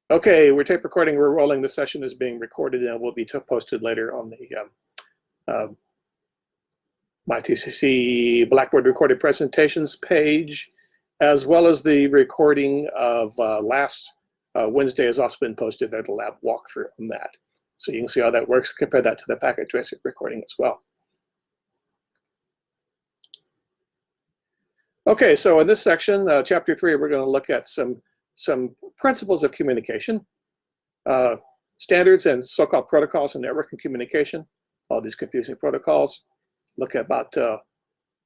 Okay, we're tape recording, we're rolling. The session is being recorded and will be posted later on the my TCC Blackboard recorded presentations page, as well as the recording of last Wednesday has also been posted. There's a lab walkthrough on that. So you can see how that works, compare that to the packet tracer recording as well. Okay, so in this section, chapter 3, we're going to look at some principles of communication, standards and so-called protocols in networking communication, all these confusing protocols. Look at about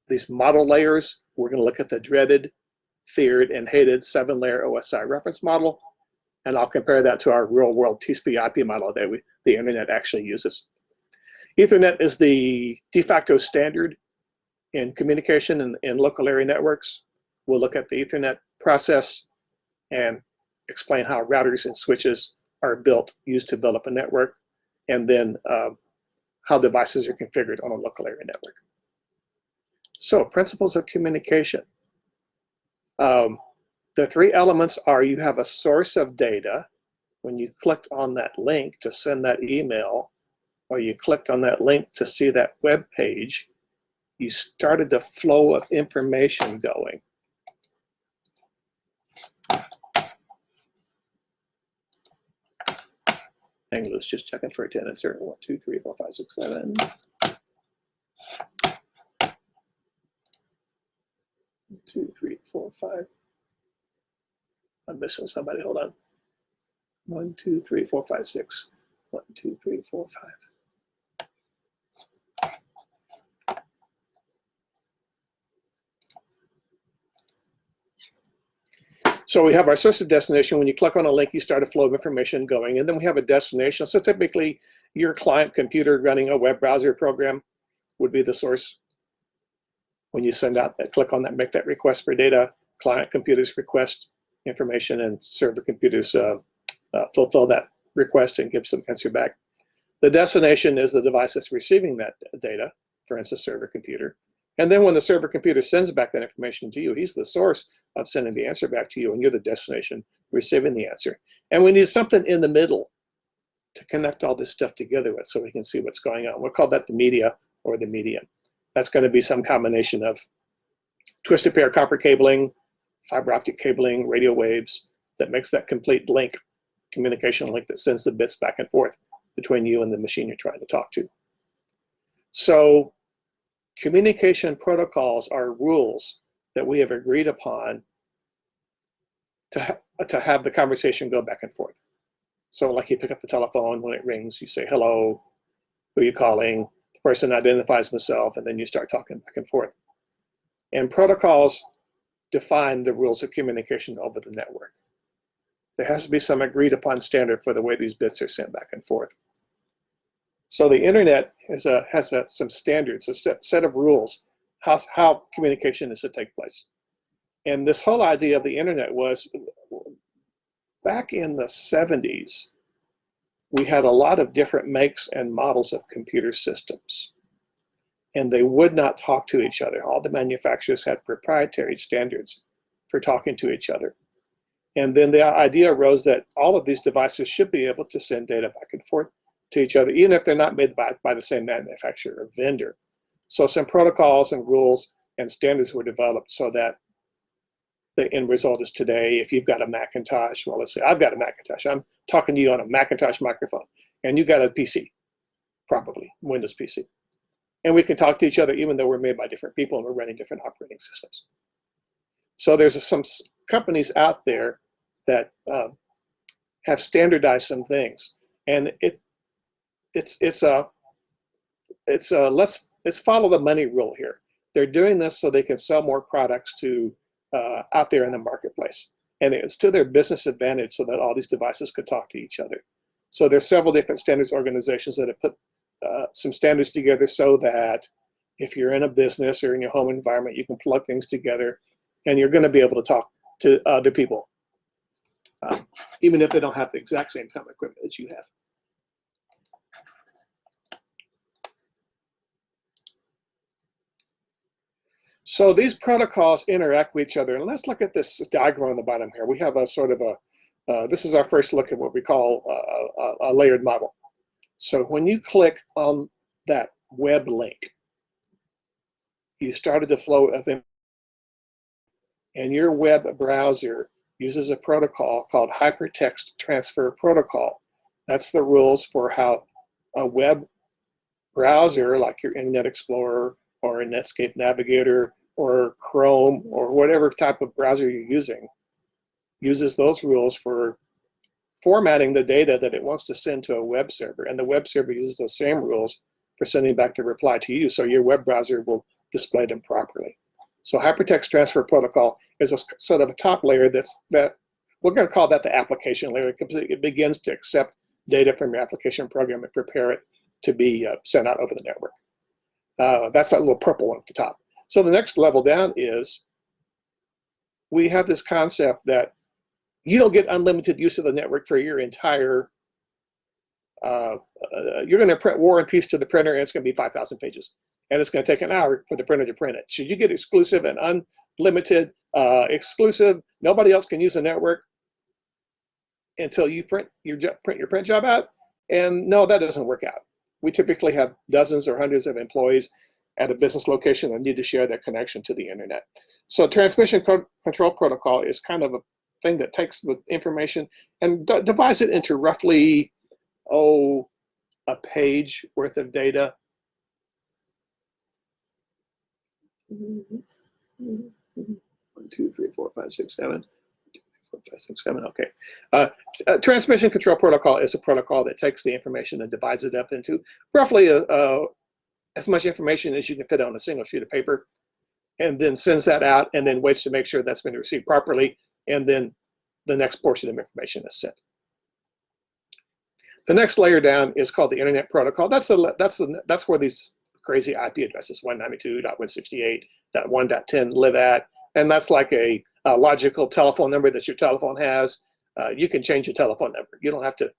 these model layers. We're going to look at the dreaded, feared, and hated 7-layer OSI reference model, and I'll compare that to our real-world TCP/IP model that the internet actually uses. Ethernet is the de facto standard in communication in local area networks. We'll look at the Ethernet process and explain how routers and switches are used to build up a network, and then how devices are configured on a local area network. So, principles of communication. The 3 elements are: you have a source of data. When you clicked on that link to send that email, or you clicked on that link to see that web page, you started the flow of information going. Hang on, let's just check in for attendance here. 1, 2, 3, 4, 5, 6, 7. 2, 3, 4, 5. I'm missing somebody. Hold on. 1, 2, 3, 4, 5, 6. 1, 2, 3, 4, 5. So we have our source of destination. When you click on a link, you start a flow of information going, and then we have a destination. So typically, your client computer running a web browser program would be the source. When you send out that, click on that, make that request for data, client computers request information, and server computers fulfill that request and give some answer back. The destination is the device that's receiving that data, for instance, server computer. And then when the server computer sends back that information to you, he's the source of sending the answer back to you, and you're the destination receiving the answer. And we need something in the middle to connect all this stuff together with so we can see what's going on. We'll call that the media or the medium. That's going to be some combination of twisted pair copper cabling, fiber optic cabling, radio waves that makes that complete link, communication link that sends the bits back and forth between you and the machine you're trying to talk to. So communication protocols are rules that we have agreed upon to have the conversation go back and forth. So like you pick up the telephone, when it rings, you say, hello, who are you calling? The person identifies himself, and then you start talking back and forth. And protocols define the rules of communication over the network. There has to be some agreed upon standard for the way these bits are sent back and forth. So the internet has some standards, a set of rules, how communication is to take place. And this whole idea of the internet was, back in the 70s, we had a lot of different makes and models of computer systems, and they would not talk to each other. All the manufacturers had proprietary standards for talking to each other. And then the idea arose that all of these devices should be able to send data back and forth to each other, even if they're not made by the same manufacturer or vendor. So some protocols and rules and standards were developed so that the end result is today, if you've got a Macintosh, well, let's say I've got a Macintosh, I'm talking to you on a Macintosh microphone, and you got a PC, probably Windows PC. And we can talk to each other even though we're made by different people and we're running different operating systems. So there's some companies out there that have standardized some things, and let's follow the money rule here. They're doing this so they can sell more products to out there in the marketplace, and it's to their business advantage so that all these devices could talk to each other. So there's several different standards organizations that have put some standards together so that if you're in a business or in your home environment, you can plug things together, and you're going to be able to talk to other people, even if they don't have the exact same kind of equipment that you have. So these protocols interact with each other. And let's look at this diagram on the bottom here. We have a sort of This is our first look at what we call a layered model. So when you click on that web link, you started the flow of information, and your web browser uses a protocol called Hypertext Transfer Protocol. That's the rules for how a web browser, like your Internet Explorer or a Netscape Navigator or Chrome or whatever type of browser you're using, uses those rules for formatting the data that it wants to send to a web server. And the web server uses those same rules for sending back the reply to you, so your web browser will display them properly. So Hypertext Transfer Protocol is a sort of a top layer that we're going to call that the application layer, because it begins to accept data from your application program and prepare it to be sent out over the network. That's that little purple one at the top. So the next level down is we have this concept that you don't get unlimited use of the network for your entire, you're going to print War and Peace to the printer, and it's going to be 5,000 pages. And it's going to take an hour for the printer to print it. Should you get exclusive and unlimited exclusive, nobody else can use the network until you print your print job out? And no, that doesn't work out. We typically have dozens or hundreds of employees at a business location that need to share their connection to the internet. So transmission control protocol is kind of a thing that takes the information and divides it into roughly, a page worth of data. 1, 2, 3, 4, 5, 6, 7. 4, 5, 6, 7. Okay. Transmission control protocol is a protocol that takes the information and divides it up into roughly as much information as you can fit on a single sheet of paper, and then sends that out and then waits to make sure that's been received properly, and then the next portion of information is sent. The next layer down is called the Internet Protocol. That's where these crazy IP addresses, 192.168.1.10 live at, and that's like a logical telephone number that your telephone has. You can change your telephone number. You don't have to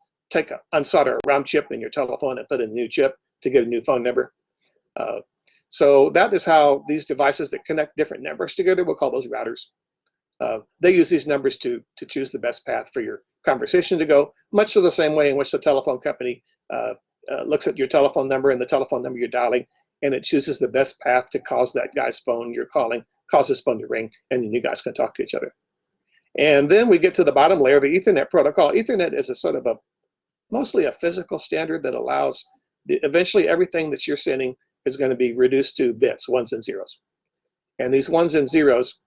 unsolder a round chip in your telephone and put in a new chip to get a new phone number. So that is how these devices that connect different networks together, we'll call those routers. They use these numbers to choose the best path for your conversation to go, much the same way in which the telephone company looks at your telephone number and the telephone number you're dialing, and it chooses the best path to cause that guy's phone you're calling, cause his phone to ring, and then you guys can talk to each other. And then we get to the bottom layer, the Ethernet protocol. Ethernet is a sort of mostly a physical standard that allows eventually everything that you're sending is going to be reduced to bits, ones and zeros. And these ones and zeros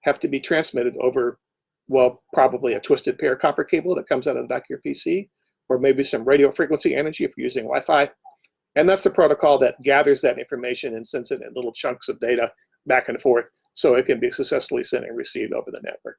have to be transmitted over, well, probably a twisted pair copper cable that comes out of the back of your PC, or maybe some radio frequency energy if you're using Wi-Fi. And that's the protocol that gathers that information and sends it in little chunks of data back and forth so it can be successfully sent and received over the network.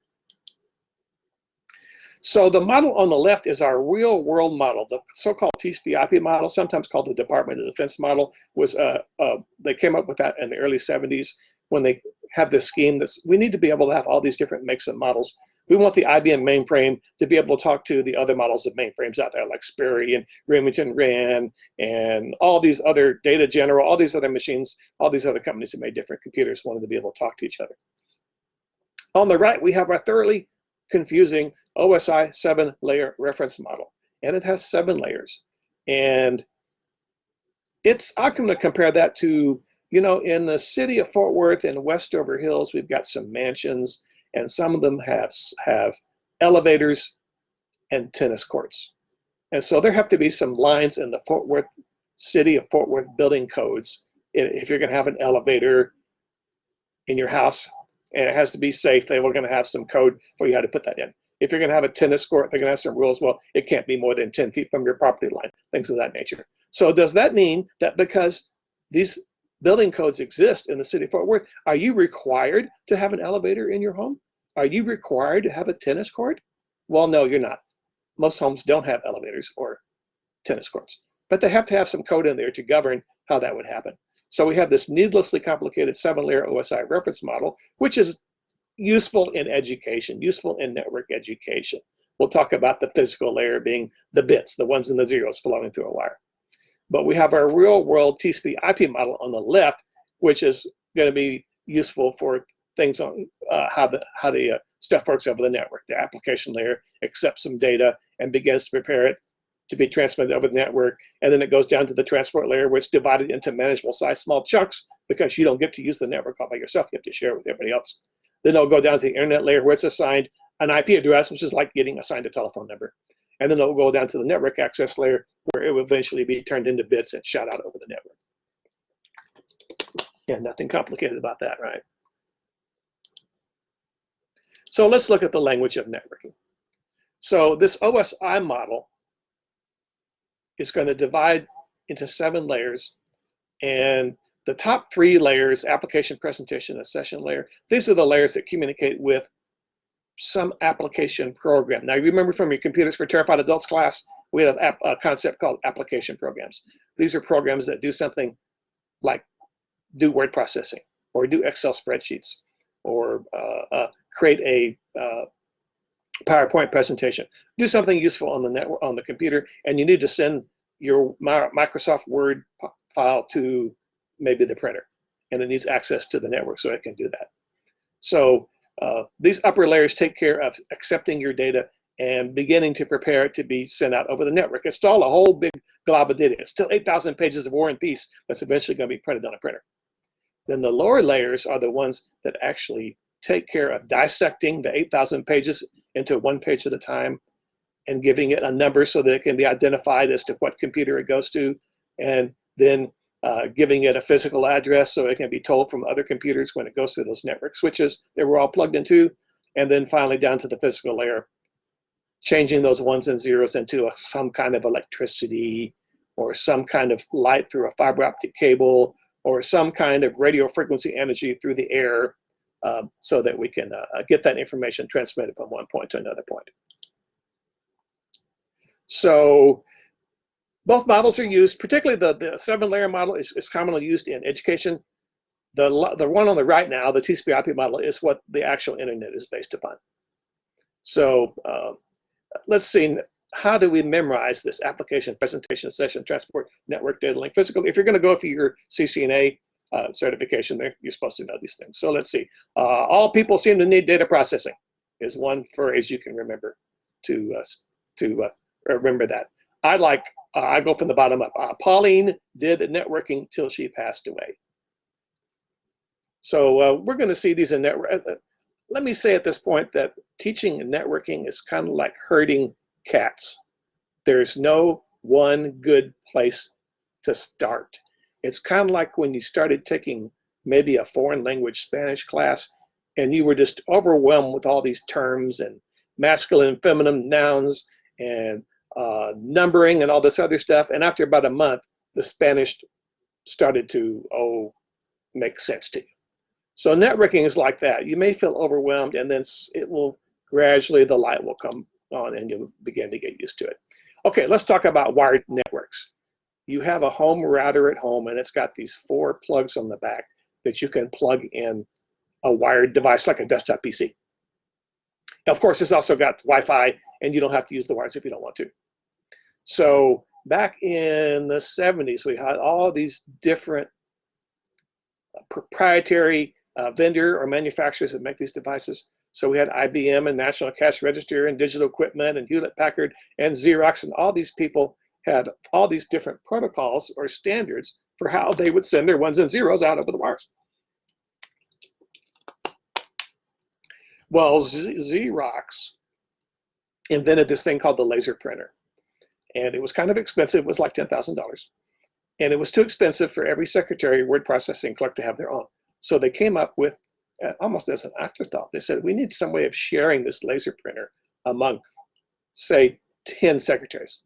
So the model on the left is our real world model, the so-called TCP/IP model, sometimes called the Department of Defense model. They came up with that in the early 70s when they had this scheme that we need to be able to have all these different makes and models. We want the IBM mainframe to be able to talk to the other models of mainframes out there, like Sperry and Remington Rand and all these other Data General, all these other machines, all these other companies that made different computers wanted to be able to talk to each other. On the right, we have our thoroughly confusing OSI 7-layer reference model, and it has 7 layers. And I'm going to compare that to, in the city of Fort Worth and Westover Hills, we've got some mansions, and some of them have elevators and tennis courts. And so there have to be some lines in the city of Fort Worth building codes if you're going to have an elevator in your house, and it has to be safe. They were going to have some code for you how to put that in. If you're going to have a tennis court, they're going to have some rules. Well, it can't be more than 10 feet from your property line, things of that nature. So does that mean that because these building codes exist in the city of Fort Worth, are you required to have an elevator in your home? Are you required to have a tennis court? Well, no, you're not. Most homes don't have elevators or tennis courts, but they have to have some code in there to govern how that would happen. So we have this needlessly complicated 7-layer OSI reference model, which is useful in education, useful in network education. We'll talk about the physical layer being the bits, the ones and the zeros flowing through a wire. But we have our real world TCP/IP model on the left, which is going to be useful for things how the stuff works over the network. The application layer accepts some data and begins to prepare it to be transmitted over the network, and then it goes down to the transport layer, where it's divided into manageable size small chunks, because you don't get to use the network all by yourself. You have to share it with everybody else. Then it'll go down to the internet layer, where it's assigned an IP address, which is like getting assigned a telephone number. And then it'll go down to the network access layer, where it will eventually be turned into bits and shot out over the network. Yeah, nothing complicated about that, right? So let's look at the language of networking. So this OSI model is going to divide into 7 layers, and the top 3 layers, application, presentation, and session layer, these are the layers that communicate with some application program. Now, you remember from your Computers for Terrified Adults class, we had a concept called application programs. These are programs that do something like do word processing, or do Excel spreadsheets, or create a PowerPoint presentation. Do something useful on the network, on the computer, and you need to send your Microsoft Word file to maybe the printer, and it needs access to the network so it can do that. So these upper layers take care of accepting your data and beginning to prepare it to be sent out over the network. It's still a whole big glob of data. It's still 8,000 pages of War and Peace that's eventually going to be printed on a printer. Then the lower layers are the ones that actually take care of dissecting the 8,000 pages into 1 page at a time, and giving it a number so that it can be identified as to what computer it goes to, and then giving it a physical address so it can be told from other computers when it goes through those network switches that we're all plugged into, and then finally down to the physical layer, changing those 1s and 0s into some kind of electricity, or some kind of light through a fiber optic cable, or some kind of radio frequency energy through the air, so that we can get that information transmitted from one point to another point. So both models are used, particularly the 7-layer model is commonly used in education. The one on the right now, the TCP/IP model, is what the actual internet is based upon. So let's see, how do we memorize this application, presentation, session, transport, network, data link, physical? If you're going to go for your CCNA certification, you're supposed to know these things. So let's see. All people seem to need data processing is one phrase you can remember to remember that. I go from the bottom up. Pauline did networking till she passed away. So we're going to see these in network. Let me say at this point that teaching networking is kind of like herding cats. There's no one good place to start. It's kind of like when you started taking maybe a foreign language Spanish class, and you were just overwhelmed with all these terms and masculine and feminine nouns and numbering and all this other stuff. And after about a month, the Spanish started to make sense to you. So networking is like that. You may feel overwhelmed, and then it will gradually, the light will come on and you'll begin to get used to it. Okay, let's talk about wired networks. You have a home router at home, and it's got these 4 plugs on the back that you can plug in a wired device like a desktop PC. Of course, it's also got Wi-Fi, and you don't have to use the wires if you don't want to. So back in the 70s, we had all these different proprietary vendor or manufacturers that make these devices. So we had IBM and National Cash Register and Digital Equipment and Hewlett-Packard and Xerox, and all these people had all these different protocols or standards for how they would send their 1s and 0s out over the wires. Well, Xerox invented this thing called the laser printer, and it was kind of expensive. It was like $10,000, and it was too expensive for every secretary, word processing clerk to have their own. So they came up with, almost as an afterthought, they said, we need some way of sharing this laser printer among, say, 10 secretaries.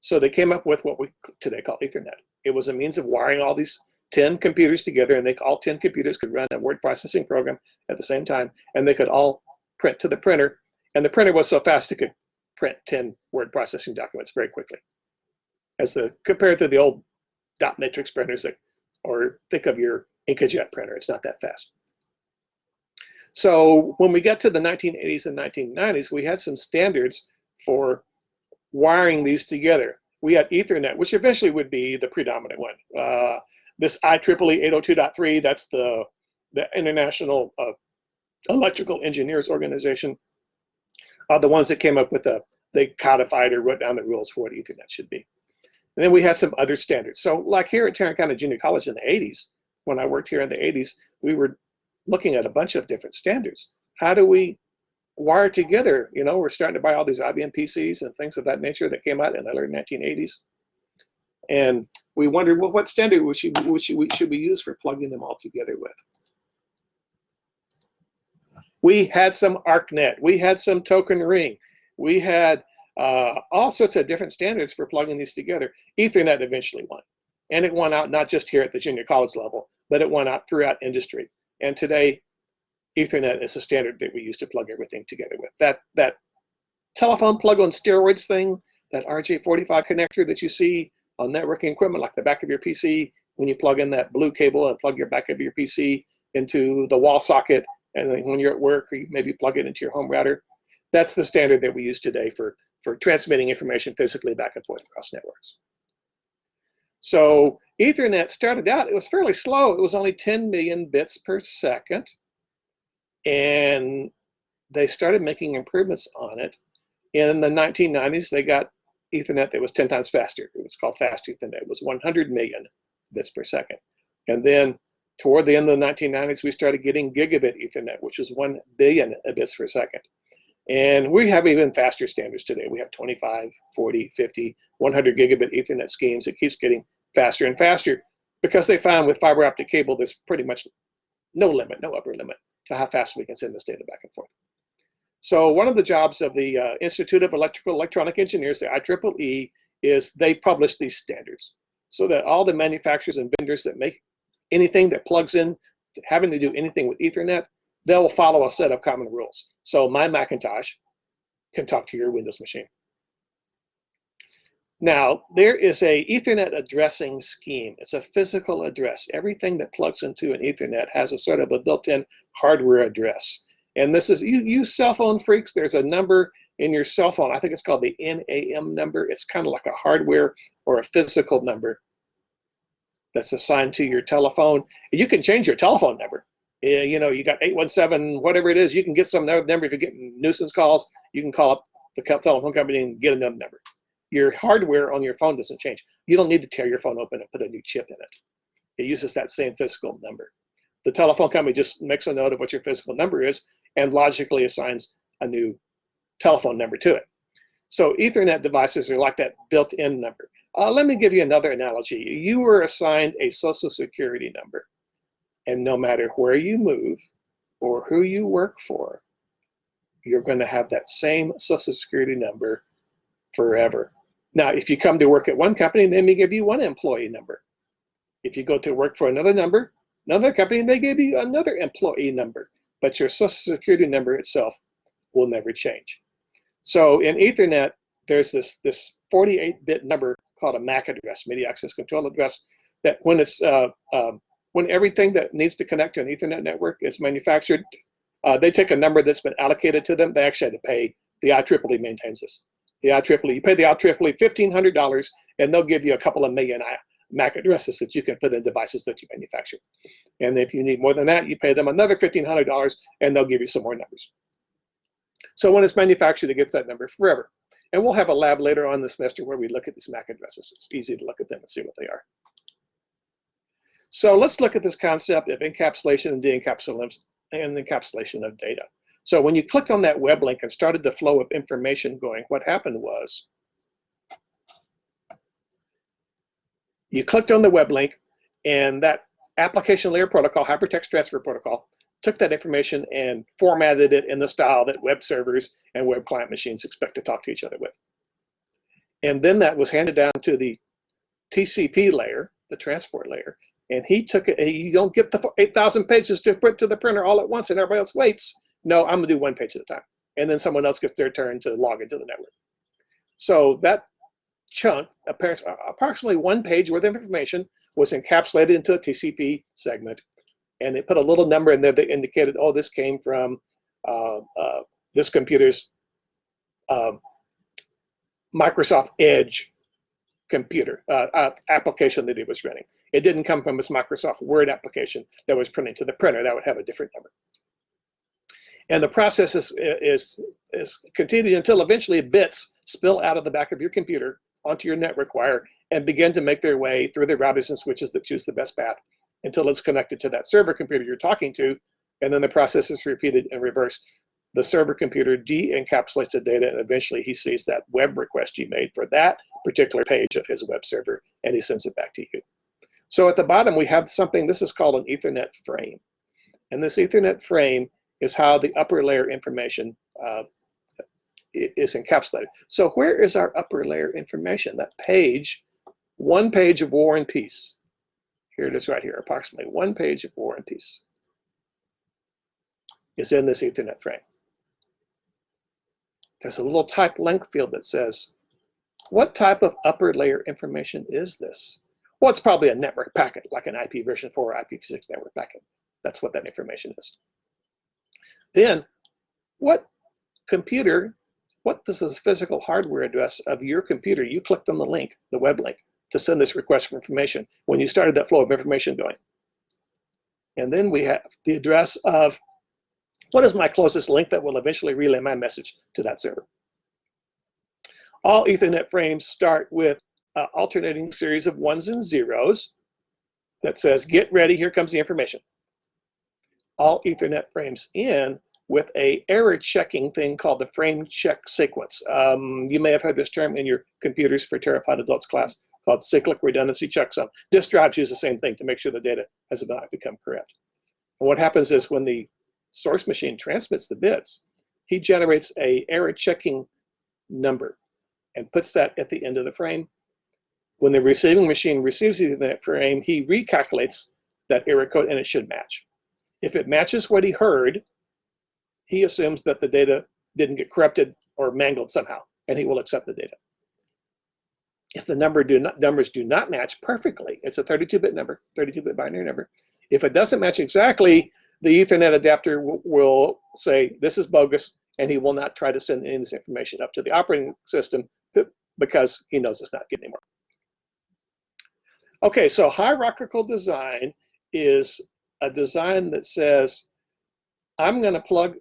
So they came up with what we today call Ethernet. It was a means of wiring all these 10 computers together, and all 10 computers could run a word processing program at the same time, and they could all print to the printer. And the printer was so fast it could print 10 word processing documents very quickly, compared to the old dot matrix printers or think of your Inkajet printer. It's not that fast. So when we get to the 1980s and 1990s, we had some standards for wiring these together. We had Ethernet, which eventually would be the predominant one. This IEEE 802.3, that's the international electrical engineers organization are the ones that came up with they codified or wrote down the rules for what Ethernet should be. And then we had some other standards. So like here at Tarrant County Junior College in the 80s, when I worked here in the 80s, we were looking at a bunch of different standards. How do we wire together? You know, we're starting to buy all these IBM PCs and things of that nature that came out in the early 1980s. And we wondered, well, what standard should we use for plugging them all together with? We had some ARCnet, we had some token ring, we had all sorts of different standards for plugging these together. Ethernet eventually won. And it won out not just here at the junior college level, but it won out throughout industry. And today, Ethernet is a standard that we use to plug everything together with. That telephone plug on steroids thing, that RJ45 connector that you see on networking equipment like the back of your PC, when you plug in that blue cable and plug your back of your PC into the wall socket, and then when you're at work, or you maybe plug it into your home router, that's the standard that we use today for transmitting information physically back and forth across networks. So Ethernet started out, it was fairly slow. It was only 10 million bits per second. And they started making improvements on it. In the 1990s, they got Ethernet that was 10 times faster. It was called fast Ethernet. It was 100 million bits per second. And then toward the end of the 1990s, we started getting gigabit Ethernet, which is 1 billion bits per second. And we have even faster standards today. We have 25, 40, 50, 100 gigabit Ethernet schemes. It keeps getting faster and faster because they found with fiber optic cable, there's pretty much no limit, no upper limit to how fast we can send this data back and forth. So one of the jobs of the Institute of Electrical Electronic Engineers, the IEEE, is they publish these standards so that all the manufacturers and vendors that make anything that plugs in, having to do anything with Ethernet, they'll follow a set of common rules. So my Macintosh can talk to your Windows machine. Now, there is a Ethernet addressing scheme. It's a physical address. Everything that plugs into an Ethernet has a sort of a built-in hardware address. And this is, you cell phone freaks, there's a number in your cell phone. I think it's called the NAM number. It's kind of like a hardware or a physical number that's assigned to your telephone. You can change your telephone number. You know, you got 817, whatever it is, you can get some number. If you're getting nuisance calls, you can call up the telephone company and get another number. Your hardware on your phone doesn't change. You don't need to tear your phone open and put a new chip in it. It uses that same physical number. The telephone company just makes a note of what your physical number is and logically assigns a new telephone number to it. So Ethernet devices are like that built-in number. Let me give you another analogy. You were assigned a Social Security number, and no matter where you move or who you work for, you're going to have that same Social Security number forever. Now, if you come to work at one company, they may give you one employee number. If you go to work for another company, they give you another employee number, but your Social Security number itself will never change. So in Ethernet, there's this 48-bit number called a MAC address, Media Access Control Address, that when it's when everything that needs to connect to an Ethernet network is manufactured, they take a number that's been allocated to them. They actually had to pay. The IEEE maintains this. The IEEE, you pay the IEEE $1,500, and they'll give you a couple of million MAC addresses that you can put in devices that you manufacture. And if you need more than that, you pay them another $1,500, and they'll give you some more numbers. So when it's manufactured, it gets that number forever. And we'll have a lab later on this semester where we look at these MAC addresses. It's easy to look at them and see what they are. So let's look at this concept of encapsulation and encapsulation of data. So when you clicked on that web link and started the flow of information going, what happened was you clicked on the web link, and that application layer protocol, hypertext transfer protocol, took that information and formatted it in the style that web servers and web client machines expect to talk to each other with. And then that was handed down to the TCP layer, the transport layer, and he took it. You don't get the 8,000 pages to put to the printer all at once and everybody else waits. No, I'm gonna do one page at a time. And then someone else gets their turn to log into the network. So that chunk, approximately 1 page worth of information, was encapsulated into a TCP segment. And they put a little number in there that indicated, oh, this came from this computer's Microsoft Edge computer application that it was running. It didn't come from this Microsoft Word application that was printing to the printer. That would have a different number. And the process is continued until eventually bits spill out of the back of your computer onto your network wire and begin to make their way through the routers and switches that choose the best path until it's connected to that server computer you're talking to, and then the process is repeated in reverse. The server computer de-encapsulates the data, and eventually he sees that web request you made for that particular page of his web server, and he sends it back to you. So at the bottom, we have something, this is called an Ethernet frame. And this Ethernet frame is how the upper layer information is encapsulated. So where is our upper layer information? That page, one page of War and Peace. Here it is right here, approximately one page of War and Peace is in this Ethernet frame. There's a little type length field that says, what type of upper layer information is this? Well, it's probably a network packet, like an IP version 4 or IPv6 network packet. That's what that information is. Then, what does this physical hardware address of your computer? You clicked on the link, the web link, to send this request for information when you started that flow of information going. And then we have the address of what is my closest link that will eventually relay my message to that server. All Ethernet frames start with an alternating series of ones and zeros that says, get ready, here comes the information. All Ethernet frames end with a error checking thing called the frame check sequence. You may have heard this term in your computers for Terrified Adults class called cyclic redundancy checksum. Disk drives use the same thing to make sure the data has not become corrupt. And what happens is when the source machine transmits the bits, he generates a error checking number and puts that at the end of the frame. When the receiving machine receives the frame, he recalculates that error code and it should match. If it matches what he heard, he assumes that the data didn't get corrupted or mangled somehow, and he will accept the data. If the numbers do not match perfectly, it's a 32-bit number, 32-bit binary number. If it doesn't match exactly, the Ethernet adapter will say, this is bogus, and he will not try to send any of this information up to the operating system because he knows it's not getting anymore. Okay, so hierarchical design is a design that says, I'm going to plug,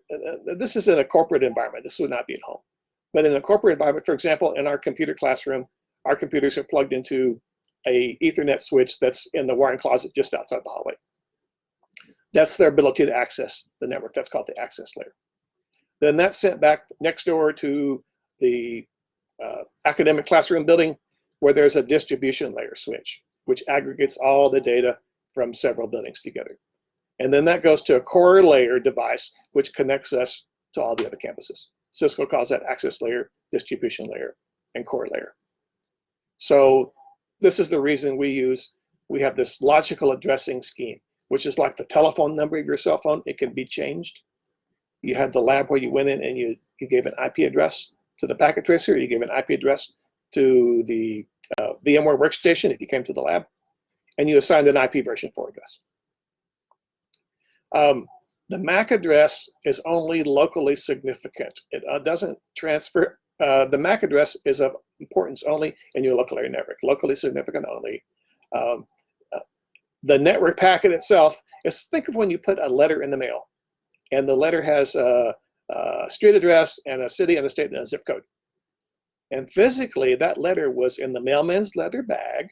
this is in a corporate environment, this would not be at home. But in a corporate environment, for example, in our computer classroom, our computers are plugged into a Ethernet switch that's in the wiring closet just outside the hallway. That's their ability to access the network. That's called the access layer. Then that's sent back next door to the academic classroom building where there's a distribution layer switch, which aggregates all the data from several buildings together. And then that goes to a core layer device, which connects us to all the other campuses. Cisco calls that access layer, distribution layer, and core layer. So this is the reason we have this logical addressing scheme, which is like the telephone number of your cell phone. It can be changed. You had the lab where you went in and you gave an IP address to the packet tracer. You gave an IP address to the VMware workstation if you came to the lab, and you assigned an IP version 4 address. The MAC address is only locally significant. It doesn't transfer. The MAC address is of importance only in your local area network, locally significant only. The network packet itself is, think of when you put a letter in the mail, and the letter has a street address and a city and a state and a zip code. And physically, that letter was in the mailman's leather bag,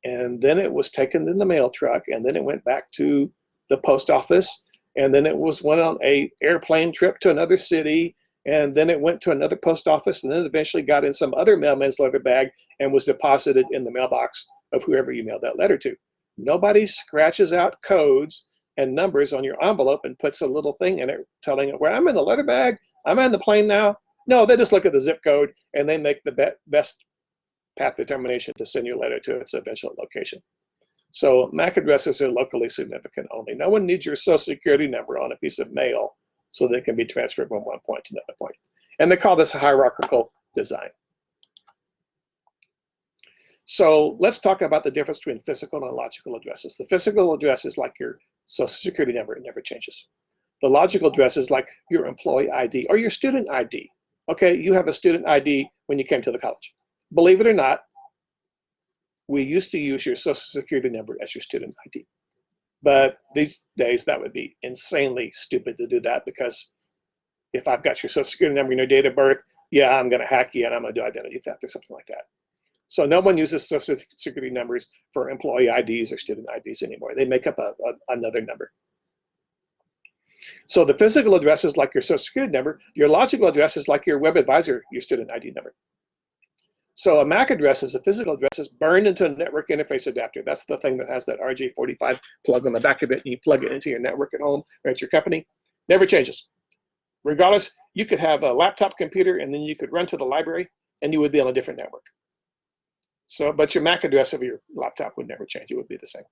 and then it was taken in the mail truck, and then it went back to the post office, and then it went on an airplane trip to another city, and then it went to another post office, and then eventually got in some other mailman's leather bag and was deposited in the mailbox of whoever you mailed that letter to. Nobody scratches out codes and numbers on your envelope and puts a little thing in it telling it where I'm in the letter bag, I'm in the plane now. No, they just look at the zip code and they make the best path determination to send your letter to its eventual location. So MAC addresses are locally significant only. No one needs your social security number on a piece of mail so they can be transferred from one point to another point. And they call this a hierarchical design. So let's talk about the difference between physical and logical addresses. The physical address is like your social security number, it never changes. The logical address is like your employee ID or your student ID. Okay, you have a student ID when you came to the college. Believe it or not, we used to use your social security number as your student ID. But these days, that would be insanely stupid to do that because If I've got your social security number and your date of birth, yeah, I'm going to hack you and I'm going to do identity theft or something like that. So no one uses social security numbers for employee IDs or student IDs anymore. They make up another number. So the physical address is like your social security number. Your logical address is like your web advisor, your student ID number. So a MAC address is a physical address is burned into a network interface adapter. That's the thing that has that RJ45 plug on the back of it, and you plug it into your network at home or at your company. Never changes. Regardless, you could have a laptop computer and then you could run to the library and you would be on a different network. So, but your MAC address of your laptop would never change. It would be the same.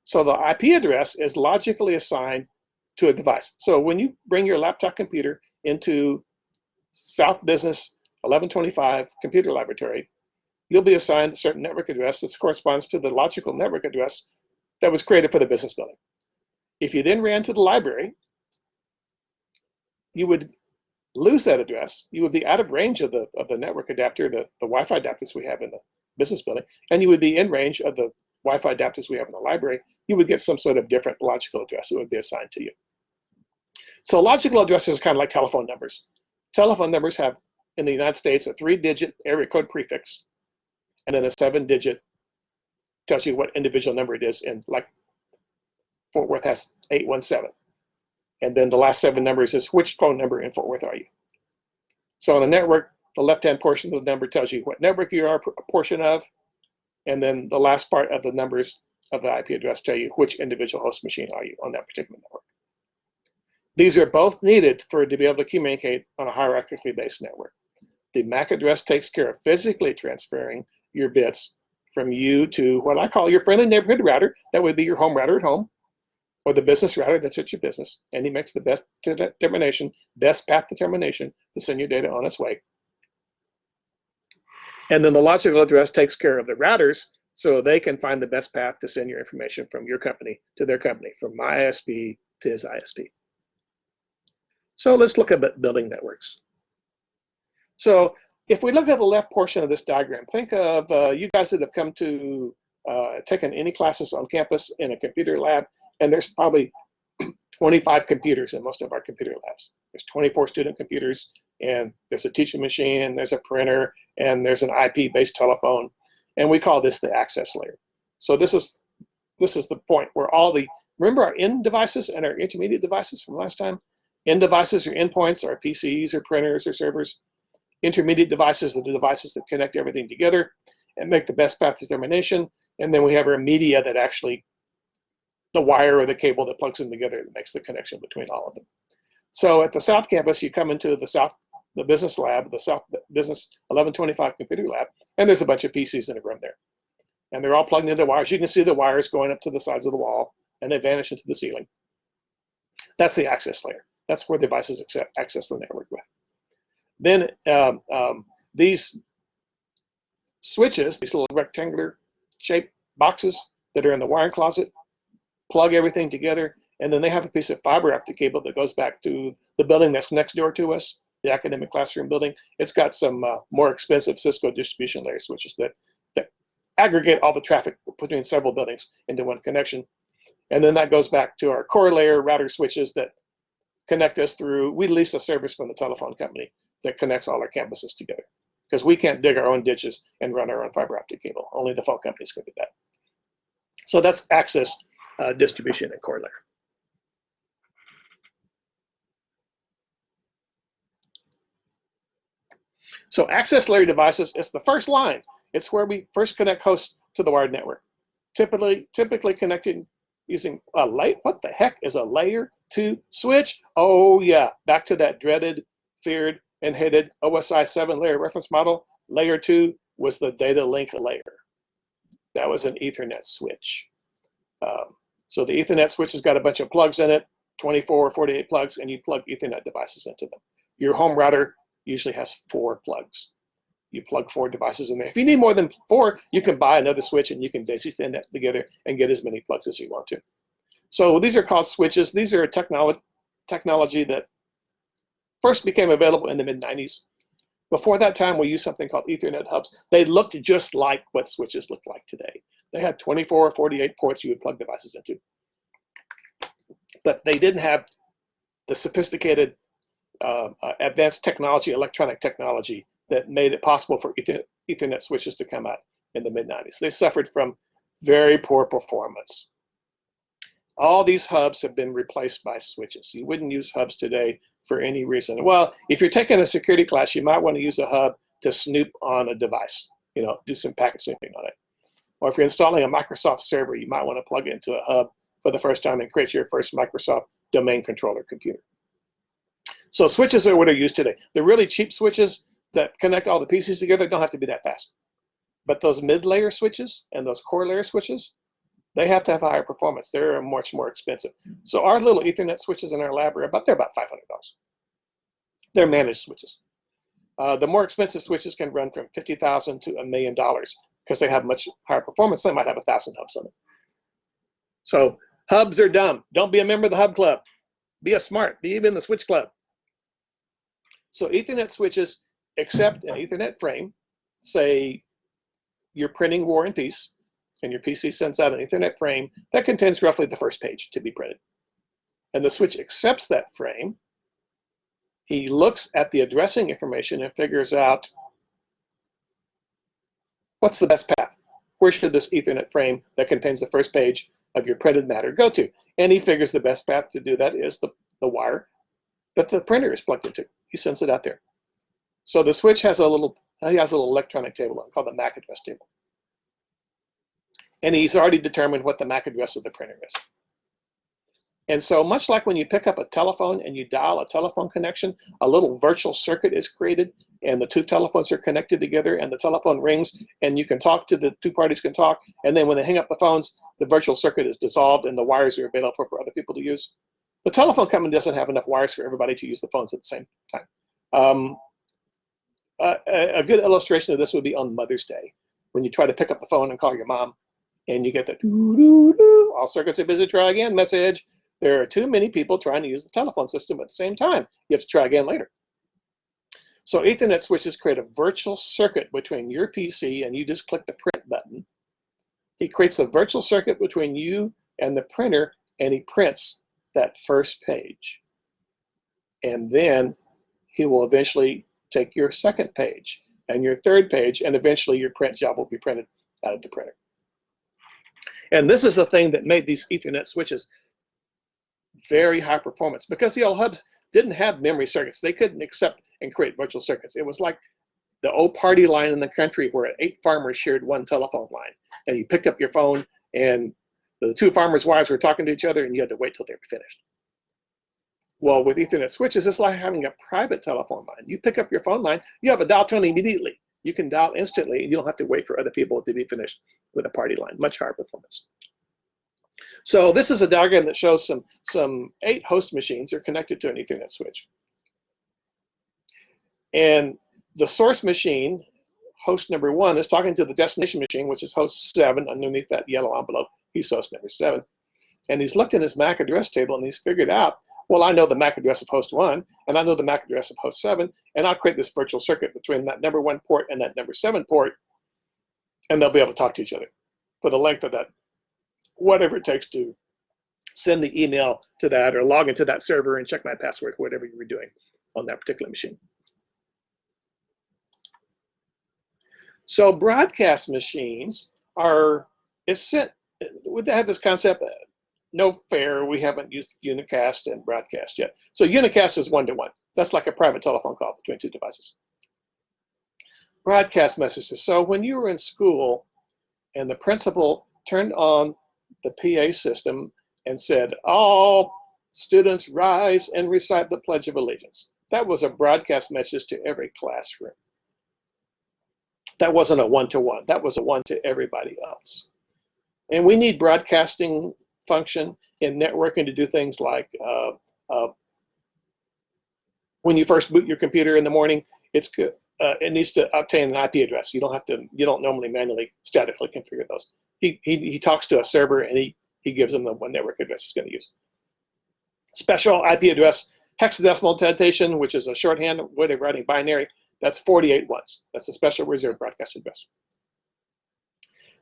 So the IP address is logically assigned to a device. So when you bring your laptop computer into South Business 1125 Computer Laboratory, you'll be assigned a certain network address that corresponds to the logical network address that was created for the business building. If you then ran to the library, you would lose that address. You would be out of range of the network adapter, the Wi-Fi adapters we have in the business building, and you would be in range of the Wi-Fi adapters we have in the library. You would get some sort of different logical address that would be assigned to you. So logical addresses are kind of like telephone numbers. Telephone numbers have, in the United States, a 3-digit area code prefix, and then a 7-digit tells you what individual number it is, and like Fort Worth has 817. And then the last 7 numbers is which phone number in Fort Worth are you? So on the network, the left-hand portion of the number tells you what network you are a portion of, and then the last part of the numbers of the IP address tell you which individual host machine are you on that particular network. These are both needed to be able to communicate on a hierarchically based network. The MAC address takes care of physically transferring your bits from you to what I call your friendly neighborhood router. That would be your home router at home, or the business router that's at your business, and he makes the best path determination to send your data on its way. And then the logical address takes care of the routers so they can find the best path to send your information from your company to their company, from my ISP to his ISP. So let's look at building networks. So if we look at the left portion of this diagram, think of you guys that have come to taken any classes on campus in a computer lab, and there's probably 25 computers in most of our computer labs. There's 24 student computers, and there's a teaching machine, and there's a printer, and there's an IP-based telephone, and we call this the access layer. So this is the point where all the, remember our end devices and our intermediate devices from last time? End devices are endpoints, or PCs, or printers, or servers. Intermediate devices are the devices that connect everything together and make the best path determination. And then we have our media that actually, the wire or the cable that plugs them together that makes the connection between all of them. So at the South Campus, you come into the business lab, the South Business 1125 Computer Lab, and there's a bunch of PCs in the room there. And they're all plugged into wires. You can see the wires going up to the sides of the wall, and they vanish into the ceiling. That's the access layer. That's where devices access the network with. Then these switches, these little rectangular shaped boxes that are in the wiring closet, plug everything together, and then they have a piece of fiber optic cable that goes back to the building that's next door to us, the academic classroom building. It's got some more expensive Cisco distribution layer switches that aggregate all the traffic between several buildings into one connection. And then that goes back to our core layer router switches that connect us through, we lease a service from the telephone company that connects all our campuses together, because we can't dig our own ditches and run our own fiber optic cable. Only the phone companies can do that. So that's access, distribution, and core layer. So access layer devices is the first line. It's where we first connect hosts to the wired network. Typically connected using a layer. What the heck is a layer 2 switch? Oh yeah, back to that dreaded, feared, and hated OSI 7-layer reference model. Layer 2 was the data link layer. That was an Ethernet switch. So the Ethernet switch has got a bunch of plugs in it, 24 or 48 plugs, and you plug Ethernet devices into them. Your home router usually has 4 plugs. You plug 4 devices in there. If you need more than 4, you can buy another switch and you can daisy chain that together and get as many plugs as you want to. So these are called switches. These are a technology that first became available in the mid-90s. Before that time, we used something called Ethernet hubs. They looked just like what switches look like today. They had 24 or 48 ports you would plug devices into. But they didn't have the sophisticated advanced technology, electronic technology, that made it possible for Ethernet switches to come out in the mid-90s. They suffered from very poor performance. All these hubs have been replaced by switches. You wouldn't use hubs today for any reason. Well, if you're taking a security class, you might want to use a hub to snoop on a device, do some packet snooping on it. Or if you're installing a Microsoft server, you might want to plug it into a hub for the first time and create your first Microsoft domain controller computer. So switches are what are used today. The really cheap switches that connect all the PCs together don't have to be that fast. But those mid-layer switches and those core layer switches, they have to have higher performance. They're much more expensive. So our little Ethernet switches in our lab are about $500. They're managed switches. The more expensive switches can run from $50,000 to $1 million because they have much higher performance. They might have 1,000 hubs on them. So hubs are dumb. Don't be a member of the hub club. Be a smart. Be even the switch club. So Ethernet switches accept an Ethernet frame. Say you're printing War and Peace, and your PC sends out an Ethernet frame that contains roughly the first page to be printed. And the switch accepts that frame. He looks at the addressing information and figures out what's the best path. Where should this Ethernet frame that contains the first page of your printed matter go to? And he figures the best path to do that is the wire that the printer is plugged into. He sends it out there. So the switch has a little electronic table on called the MAC address table. And he's already determined what the MAC address of the printer is. And so much like when you pick up a telephone and you dial a telephone connection, a little virtual circuit is created and the two telephones are connected together and the telephone rings and you can talk to the two parties can talk. And then when they hang up the phones, the virtual circuit is dissolved and the wires are available for other people to use. The telephone company doesn't have enough wires for everybody to use the phones at the same time. A good illustration of this would be on Mother's Day, when you try to pick up the phone and call your mom, and you get the doo-doo-doo, all circuits are busy, try again message. There are too many people trying to use the telephone system at the same time. You have to try again later. So Ethernet switches create a virtual circuit between your PC, and you just click the print button. He creates a virtual circuit between you and the printer, and he prints that first page. And then he will eventually take your second page and your third page, and eventually your print job will be printed out of the printer. And this is the thing that made these Ethernet switches very high performance, because the old hubs didn't have memory circuits. They couldn't accept and create virtual circuits. It was like the old party line in the country where 8 farmers shared one telephone line, and you picked up your phone and the 2 farmers' wives were talking to each other and you had to wait till they were finished. Well, with Ethernet switches, it's like having a private telephone line. You pick up your phone line, you have a dial tone immediately. You can dial instantly, and you don't have to wait for other people to be finished with a party line. Much higher performance. So this is a diagram that shows some 8 host machines are connected to an Ethernet switch. And the source machine, host number 1, is talking to the destination machine, which is host 7 underneath that yellow envelope. He's host number 7. And he's looked in his MAC address table and he's figured out, well, I know the MAC address of host 1, and I know the MAC address of host 7, and I'll create this virtual circuit between that number 1 port and that number 7 port, and they'll be able to talk to each other for the length of that, whatever it takes to send the email to that or log into that server and check my password, whatever you were doing on that particular machine. So broadcast machines are, they have this concept, no fair, we haven't used unicast and broadcast yet. So unicast is 1-to-1. That's like a private telephone call between 2 devices. Broadcast messages. So when you were in school and the principal turned on the PA system and said, all students rise and recite the Pledge of Allegiance. That was a broadcast message to every classroom. That wasn't a 1-to-1. That was a 1 to everybody else. And we need broadcasting function in networking to do things like when you first boot your computer in the morning, it needs to obtain an IP address. You don't normally manually statically configure those. He talks to a server and he gives them the one network address he's going to use. Special IP address, hexadecimal notation, which is a shorthand way of writing binary. That's 48 ones. That's a special reserved broadcast address.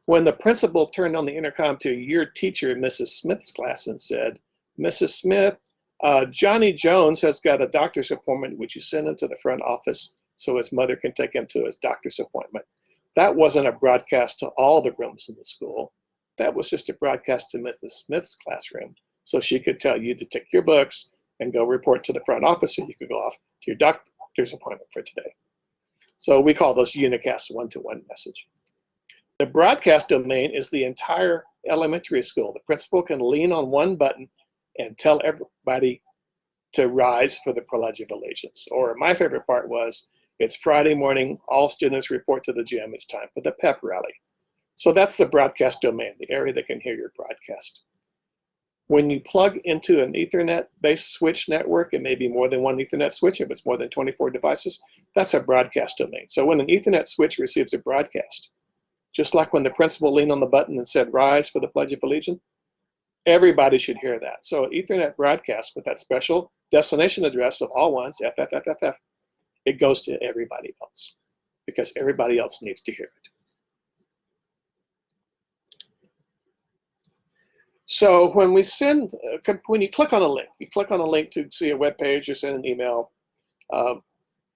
When the principal turned on the intercom to your teacher, Mrs. Smith's class, and said, Mrs. Smith, Johnny Jones has got a doctor's appointment, which you send him to the front office so his mother can take him to his doctor's appointment. That wasn't a broadcast to all the rooms in the school. That was just a broadcast to Mrs. Smith's classroom, so she could tell you to take your books and go report to the front office so you could go off to your doctor's appointment for today. So we call those unicast one-to-one message. The broadcast domain is the entire elementary school. The principal can lean on one button and tell everybody to rise for the Pledge of Allegiance. Or my favorite part was, it's Friday morning, all students report to the gym, it's time for the pep rally. So that's the broadcast domain, the area that can hear your broadcast. When you plug into an Ethernet-based switch network, it may be more than one Ethernet switch. If it's more than 24 devices, that's a broadcast domain. So when an Ethernet switch receives a broadcast, just like when the principal leaned on the button and said, rise for the Pledge of Allegiance, everybody should hear that. So Ethernet broadcast with that special destination address of all ones, FFFFF, it goes to everybody else because everybody else needs to hear it. So when we send, when you click on a link, to see a web page or send an email, the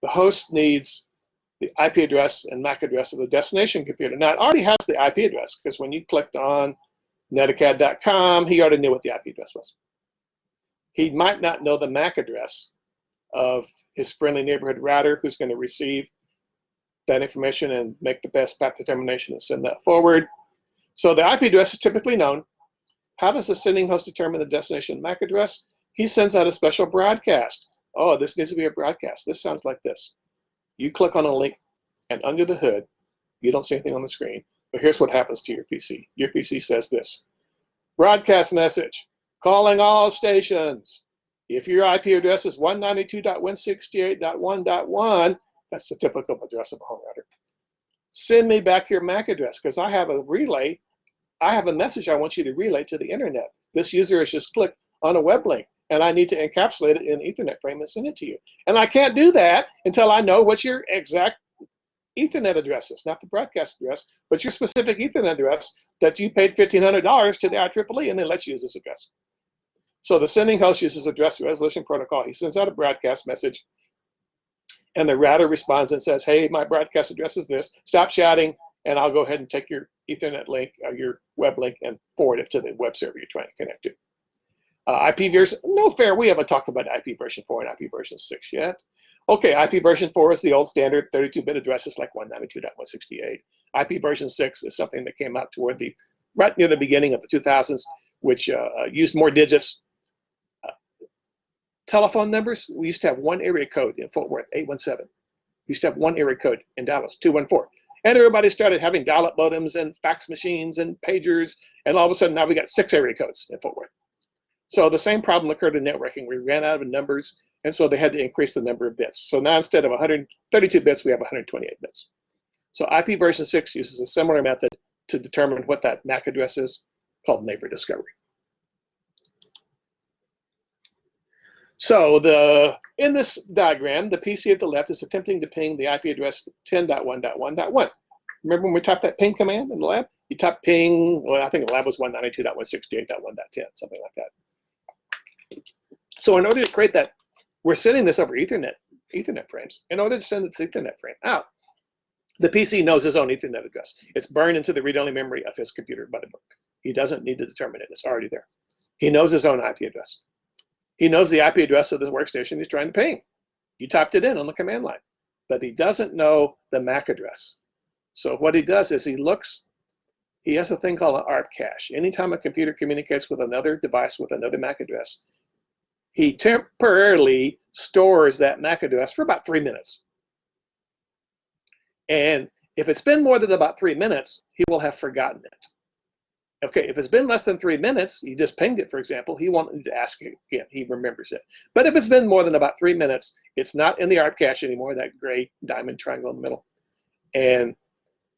host needs the IP address and MAC address of the destination computer. Now it already has the IP address because when you clicked on netacad.com, he already knew what the IP address was. He might not know the MAC address of his friendly neighborhood router who's going to receive that information and make the best path determination and send that forward. So the IP address is typically known. How does the sending host determine the destination MAC address? He sends out a special broadcast. Oh, this needs to be a broadcast. This sounds like this. You click on a link, and under the hood, you don't see anything on the screen, but here's what happens to your PC. Your PC says this: broadcast message, calling all stations. If your IP address is 192.168.1.1, that's the typical address of a home router, send me back your MAC address because I have a relay. I have a message I want you to relay to the internet. This user has just clicked on a web link, and I need to encapsulate it in an Ethernet frame and send it to you. And I can't do that until I know what your exact Ethernet address is, not the broadcast address, but your specific Ethernet address that you paid $1,500 to the IEEE and they let you use this address. So the sending host uses address resolution protocol. He sends out a broadcast message, and the router responds and says, hey, my broadcast address is this. Stop shouting, and I'll go ahead and take your Ethernet link, or your web link, and forward it to the web server you're trying to connect to. IP version, no fair, we haven't talked about IP version 4 and IP version 6 yet. Okay, IP version 4 is the old standard 32-bit addresses like 192.168. IP version 6 is something that came out toward right near the beginning of the 2000s, which used more digits. Telephone numbers, we used to have one area code in Fort Worth, 817. We used to have one area code in Dallas, 214. And everybody started having dial-up modems and fax machines and pagers, and all of a sudden now we got 6 area codes in Fort Worth. So the same problem occurred in networking. We ran out of numbers, and so they had to increase the number of bits. So now instead of 132 bits, we have 128 bits. So IP version 6 uses a similar method to determine what that MAC address is, called neighbor discovery. So in this diagram, the PC at the left is attempting to ping the IP address 10.1.1.1. Remember when we typed that ping command in the lab? You type ping, well, I think the lab was 192.168.1.10, something like that. So in order to create that, we're sending this over Ethernet frames. In order to send this Ethernet frame out, the PC knows his own Ethernet address. It's burned into the read-only memory of his computer by the book. He doesn't need to determine it. It's already there. He knows his own IP address. He knows the IP address of the workstation he's trying to ping. You typed it in on the command line, but he doesn't know the MAC address. So what he does is he has a thing called an ARP cache. Anytime a computer communicates with another device with another MAC address, he temporarily stores that MAC address for about 3 minutes. And if it's been more than about 3 minutes, he will have forgotten it. Okay, if it's been less than 3 minutes, you just pinged it, for example, he won't need to ask you again, he remembers it. But if it's been more than about 3 minutes, it's not in the ARP cache anymore, that gray diamond triangle in the middle. And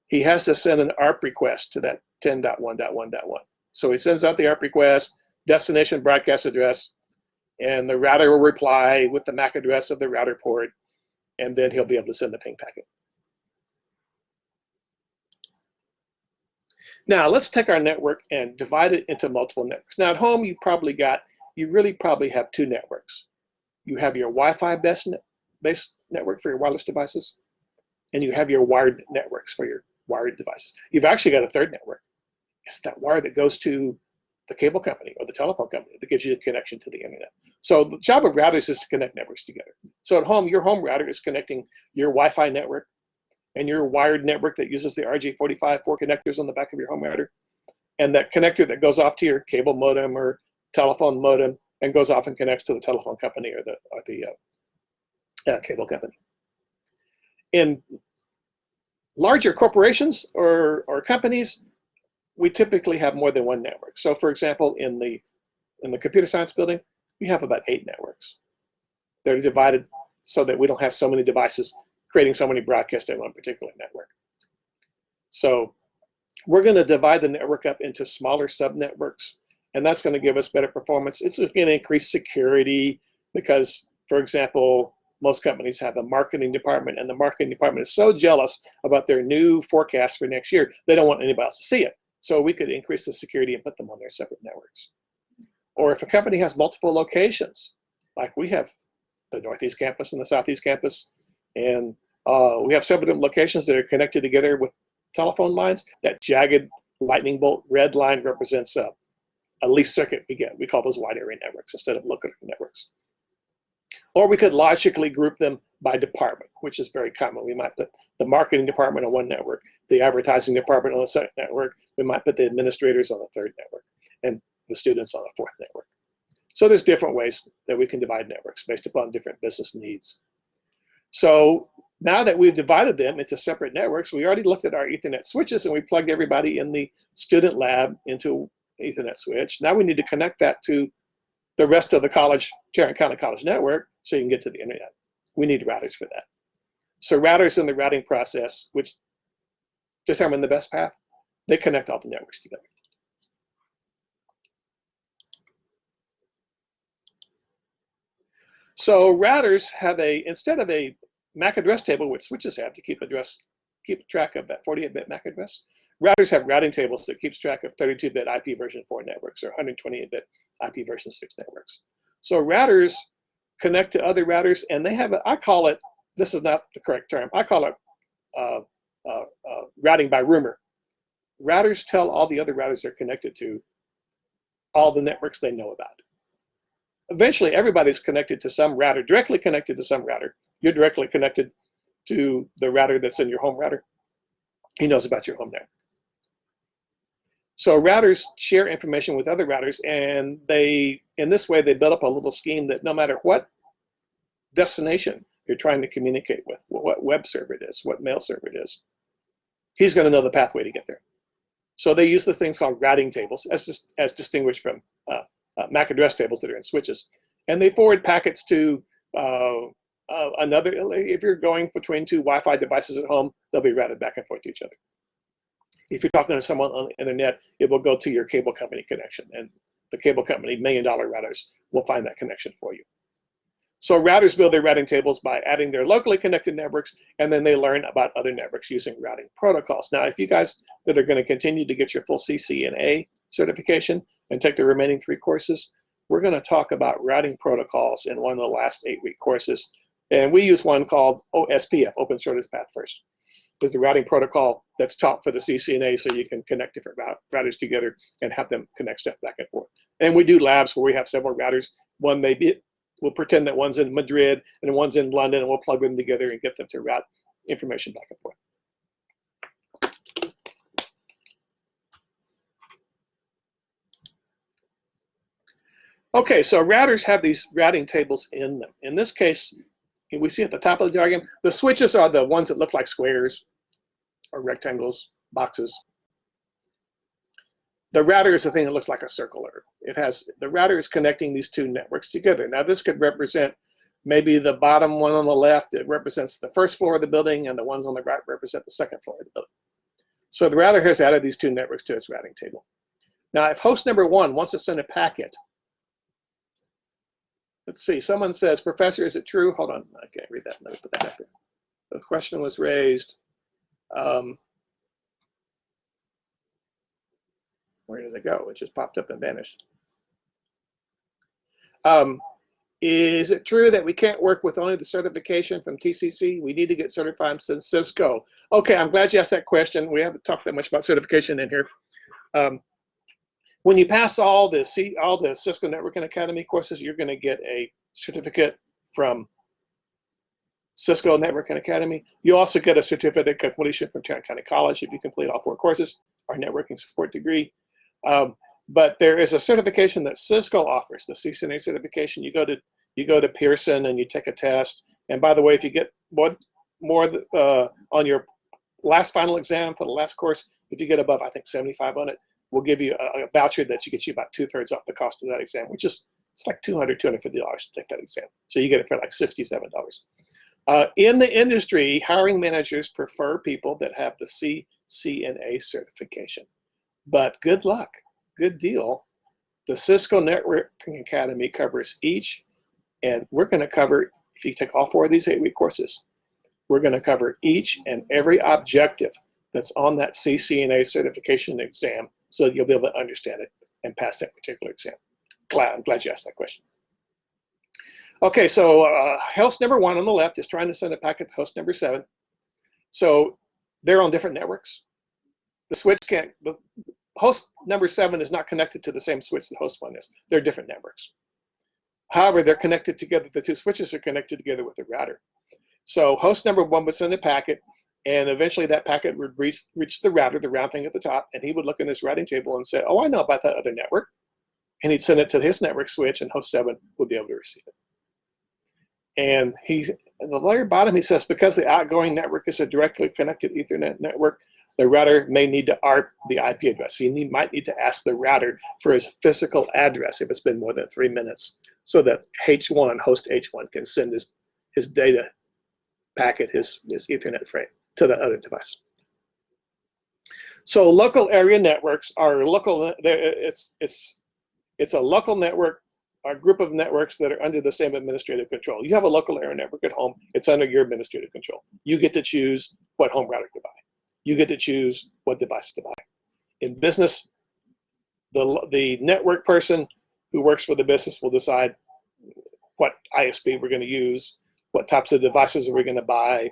he has to send an ARP request to that 10.1.1.1. So he sends out the ARP request, destination broadcast address, and the router will reply with the MAC address of the router port, and then he'll be able to send the ping packet. Now let's take our network and divide it into multiple networks. Now at home, you probably got you really probably have two networks. You have your Wi-Fi based network for your wireless devices, and you have your wired networks for your wired devices. You've actually got a third network. It's that wire that goes to the cable company or the telephone company that gives you a connection to the internet. So the job of routers is to connect networks together. So at home, your home router is connecting your Wi-Fi network and your wired network that uses the RJ45 4 connectors on the back of your home router, and that connector that goes off to your cable modem or telephone modem and goes off and connects to the telephone company or the cable company. In larger corporations or companies, we typically have more than one network. So for example, in the computer science building, we have about 8 networks. They're divided so that we don't have so many devices creating so many broadcasts in one particular network. So we're going to divide the network up into smaller subnetworks, and that's going to give us better performance. It's going to increase security because, for example, most companies have a marketing department, and the marketing department is so jealous about their new forecast for next year, they don't want anybody else to see it. So we could increase the security and put them on their separate networks. Or if a company has multiple locations, like we have the Northeast campus and the Southeast campus, and we have several different locations that are connected together with telephone lines. That jagged lightning bolt red line represents a least circuit we get. We call those wide area networks instead of local networks. Or we could logically group them by department, which is very common. We might put the marketing department on one network, the advertising department on the second network. We might put the administrators on the third network, and the students on a fourth network. So there's different ways that we can divide networks based upon different business needs. So now that we've divided them into separate networks, we already looked at our Ethernet switches and we plugged everybody in the student lab into an Ethernet switch. Now we need to connect that to the rest of the Tarrant County College network so you can get to the internet. We need routers for that. So routers in the routing process, which determine the best path, they connect all the networks together. So routers have instead of a MAC address table, which switches have to keep track of that 48-bit MAC address, routers have routing tables that keeps track of 32-bit IP version 4 networks or 128-bit IP version 6 networks. So routers connect to other routers, and they have I call it, this is not the correct term, I call it routing by rumor. Routers tell all the other routers they're connected to all the networks they know about. Eventually, everybody's connected to some router, directly connected to some router. You're directly connected to the router that's in your home router. He knows about your home network. So routers share information with other routers, and in this way, they build up a little scheme that no matter what destination you're trying to communicate with, what web server it is, what mail server it is, he's going to know the pathway to get there. So they use the things called routing tables, as distinguished from MAC address tables that are in switches. And they forward packets to another, if you're going between two Wi-Fi devices at home, they'll be routed back and forth to each other. If you're talking to someone on the internet, it will go to your cable company connection, and the cable company $1 million routers will find that connection for you. So routers build their routing tables by adding their locally connected networks, and then they learn about other networks using routing protocols. Now, if you guys that are going to continue to get your full CCNA certification and take the remaining 3 courses, we're going to talk about routing protocols in one of the last 8-week courses. And we use one called OSPF, Open Shortest Path First. Is the routing protocol that's taught for the CCNA so you can connect different routers together and have them connect stuff back and forth. And we do labs where we have several routers. We'll pretend that one's in Madrid and one's in London, and we'll plug them together and get them to route information back and forth. Okay, so routers have these routing tables in them. In this case, we see at the top of the diagram, the switches are the ones that look like squares or rectangles, boxes. The router is the thing that looks like a circle. The router is connecting these 2 networks together. Now this could represent maybe the bottom one on the left. It represents the first floor of the building, and the ones on the right represent the second floor of the building. So the router has added these 2 networks to its routing table. Now if host number 1 wants to send a packet, let's see, someone says, Professor, is it true? Hold on, I can't read that. Let me put that back there. The question was raised. Where did it go? It just popped up and vanished. Is it true that we can't work with only the certification from TCC? We need to get certified from Cisco. Okay, I'm glad you asked that question. We haven't talked that much about certification in here. When you pass all the Cisco Networking Academy courses, you're going to get a certificate from Cisco Networking Academy. You also get a certificate of completion from Tarrant County College if you complete all 4 courses, our networking support degree. But there is a certification that Cisco offers, the CCNA certification. You go to Pearson and you take a test. And by the way, if you get more on your last final exam for the last course, if you get above, I think 75 on it, we'll give you a voucher that gets you about 2/3 off the cost of that exam, which is it's like $200, $250 to take that exam. So you get it for like $67. In the industry, hiring managers prefer people that have the CCNA certification. But good luck. Good deal. The Cisco Networking Academy covers each, and we're going to cover, if you take all 4 of these 8-week courses, we're going to cover each and every objective that's on that CCNA certification exam so that you'll be able to understand it and pass that particular exam. I'm glad you asked that question. Okay, so host number 1 on the left is trying to send a packet to host number 7. So they're on different networks. The switch can't, the host number 7 is not connected to the same switch that host 1 is. They're different networks. However, they're connected together. The 2 switches are connected together with the router. So host number 1 would send a packet, and eventually that packet would reach the router, the round thing at the top, and he would look in his routing table and say, oh, I know about that other network. And he'd send it to his network switch, and host 7 would be able to receive it. And at the very bottom, he says, because the outgoing network is a directly connected Ethernet network, the router may need to ARP the IP address. So you might need to ask the router for his physical address if it's been more than 3 minutes, so that host H1 can send his data packet, his Ethernet frame to the other device. So local area networks are local. It's a local network, a group of networks that are under the same administrative control. You have a local area network at home. It's under your administrative control. You get to choose what home router to buy. You get to choose what device to buy. In business, the network person who works for the business will decide what ISP we're going to use, what types of devices are we going to buy.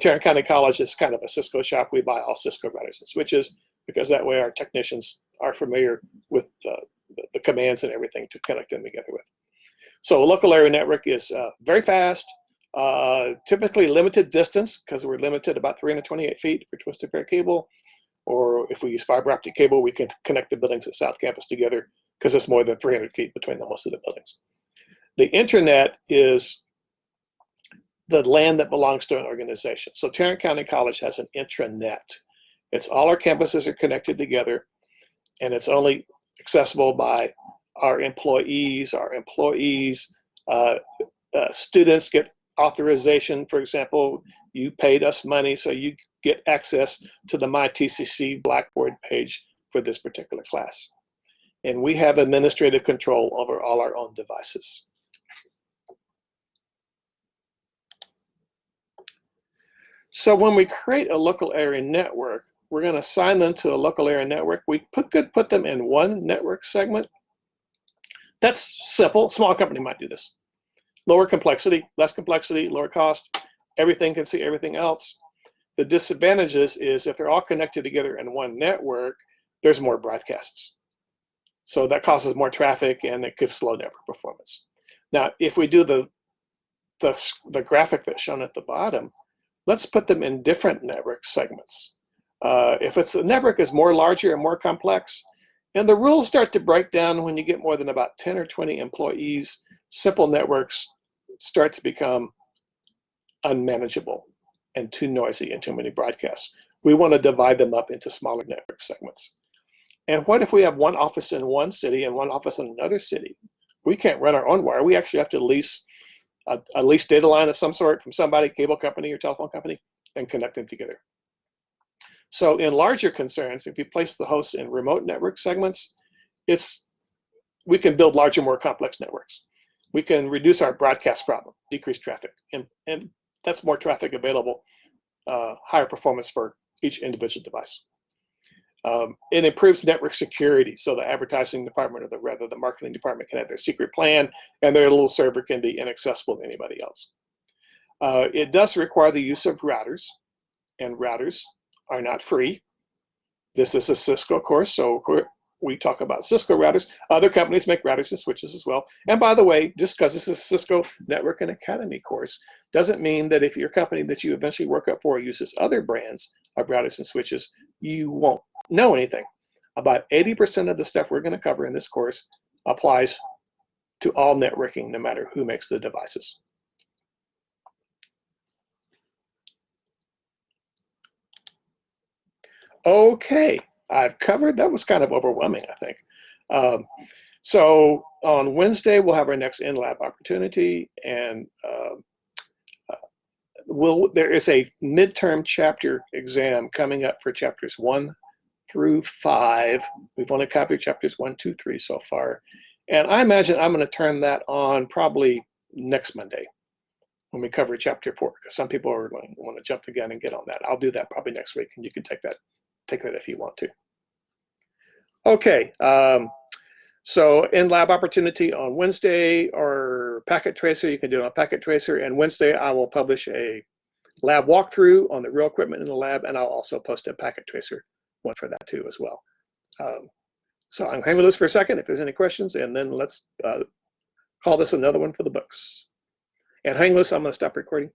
Tarrant County College is kind of a Cisco shop. We buy all Cisco routers and switches because that way our technicians are familiar with the commands and everything to connect them together with. So a local area network is very fast, typically limited distance because we're limited about 328 feet for twisted pair cable, or if we use fiber optic cable, we can connect the buildings at South Campus together because it's more than 300 feet between most of the buildings. The internet is the land that belongs to an organization. So Tarrant County College has an intranet. It's all our campuses are connected together, and it's only accessible by our employees. Students get authorization. For example, you paid us money, so you get access to the My TCC Blackboard page for this particular class. And we have administrative control over all our own devices. So when we create a local area network, we're going to assign them to a local area network. We could put them in one network segment. That's simple. Small company might do this. Lower complexity, less complexity, lower cost. Everything can see everything else. The disadvantages is if they're all connected together in one network, there's more broadcasts. So that causes more traffic and it could slow network performance. Now, if we do the graphic that's shown at the bottom, let's put them in different network segments. If the network is more larger and more complex, and the rules start to break down when you get more than about 10 or 20 employees, simple networks start to become unmanageable and too noisy and too many broadcasts. We want to divide them up into smaller network segments. And what if we have one office in one city and one office in another city? We can't run our own wire. We actually have to lease a leased data line of some sort from somebody, cable company or telephone company, and connect them together. So in larger concerns, if you place the hosts in remote network segments, we can build larger, more complex networks. We can reduce our broadcast problem, decrease traffic, and that's more traffic available, higher performance for each individual device. It improves network security, so the advertising department or rather the marketing department can have their secret plan, and their little server can be inaccessible to anybody else. It does require the use of routers, and routers are not free. This is a Cisco course, so we talk about Cisco routers. Other companies make routers and switches as well. And by the way, just because this is a Cisco Network and Academy course doesn't mean that if your company that you eventually work up for uses other brands of routers and switches, you won't know anything. About 80% of the stuff we're going to cover in this course applies to all networking, no matter who makes the devices. Okay, I've covered, that was kind of overwhelming, I think. So on Wednesday, we'll have our next in-lab opportunity, and there is a midterm chapter exam coming up for chapters 1 through 5. We've only copied chapters 1, 2, 3 so far. And I imagine I'm going to turn that on probably next Monday when we cover chapter 4, because some people are going to want to jump the gun and get on that. I'll do that probably next week, and you can take that if you want to. Okay, so in-lab opportunity on Wednesday, or packet tracer, you can do it on packet tracer, and Wednesday I will publish a lab walkthrough on the real equipment in the lab, and I'll also post a packet tracer one for that too as well. So I'm hanging with this for a second if there's any questions, and then let's call this another one for the books. And hang loose, I'm going to stop recording.